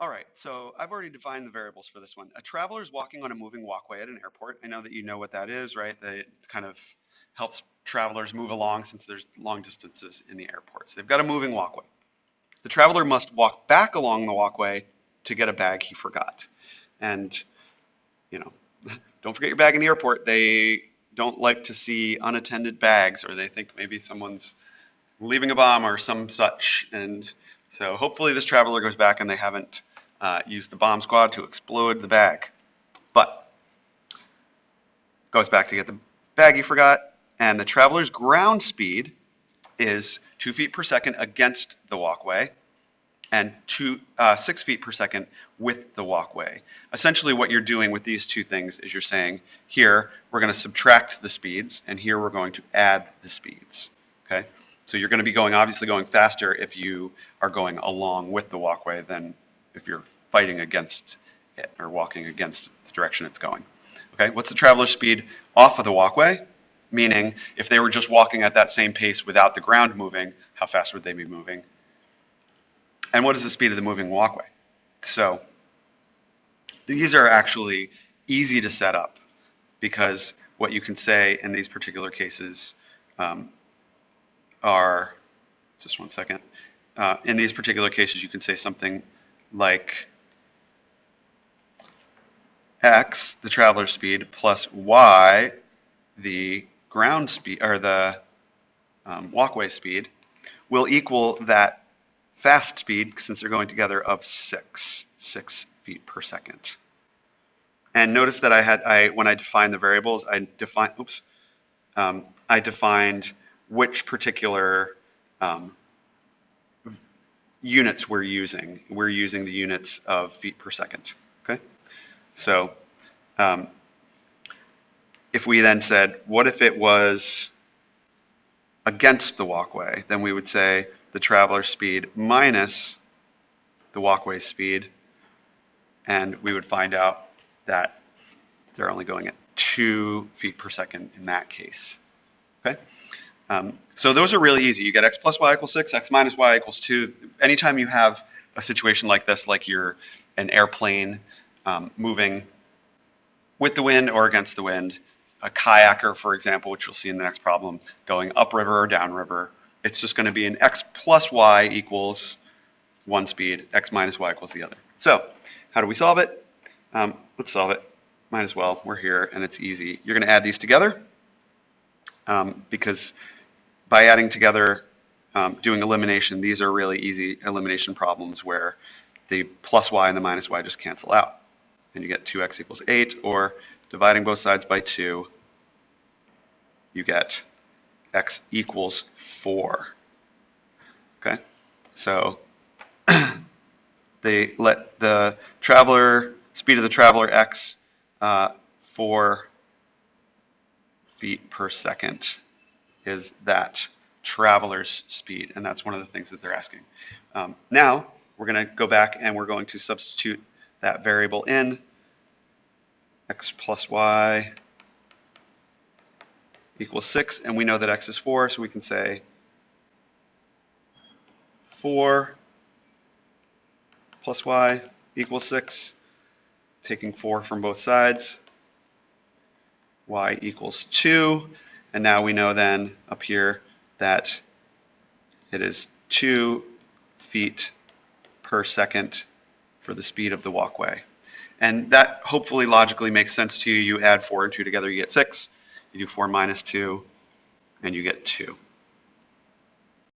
All right, so I've already defined the variables for this one. A traveler is walking on a moving walkway at an airport. I know that you know what that is, right? That it kind of helps travelers move along since there's long distances in the airport. So they've got a moving walkway. The traveler must walk back along the walkway to get a bag he forgot. And, you know, don't forget your bag in the airport. They don't like to see unattended bags, or they think maybe someone's leaving a bomb or some such. And so hopefully this traveler goes back and they haven't used the bomb squad to explode the bag. But goes back to get the bag he forgot, and the traveler's ground speed is 2 feet per second against the walkway and 6 feet per second with the walkway. Essentially what you're doing with these two things is you're saying, here we're going to subtract the speeds, and here we're going to add the speeds. Okay? So you're going to be obviously going faster if you are going along with the walkway than if you're fighting against it or walking against the direction it's going. Okay, what's the traveler's speed off of the walkway? Meaning, if they were just walking at that same pace without the ground moving, how fast would they be moving? And what is the speed of the moving walkway? So these are actually easy to set up, because what you can say in these particular cases are, just one second, in these particular cases you can say something like x, the traveler's speed, plus y, the ground speed, or the walkway speed, will equal that fast speed, since they're going together, of 6 feet per second. And notice that when I defined the variables, I defined which particular units we're using. We're using the units of feet per second. Okay, so if we then said, what if it was against the walkway? Then we would say the traveler's speed minus the walkway speed, and we would find out that they're only going at 2 feet per second in that case. Okay, so those are really easy. You get x plus y equals 6, x minus y equals 2. Anytime you have a situation like this, like you're an airplane moving with the wind or against the wind, a kayaker, for example, which you'll see in the next problem, going upriver or downriver, it's just going to be an x plus y equals one speed, x minus y equals the other. So how do we solve it? Let's solve it. Might as well. We're here, and it's easy. You're going to add these together, because by adding together, doing elimination, these are really easy elimination problems where the plus y and the minus y just cancel out. And you get 2x equals 8, or dividing both sides by 2, you get x equals 4. Okay, so they let the speed of the traveler x 4 feet per second is that traveler's speed, and that's one of the things that they're asking. Now we're going to go back and we're going to substitute that variable in, x plus y equals 6, and we know that x is 4, so we can say 4 plus y equals 6, taking 4 from both sides, y equals 2, and now we know then up here that it is 2 feet per second for the speed of the walkway. And that hopefully logically makes sense to you. You add 4 and 2 together, you get 6. You do 4 minus 2, and you get 2.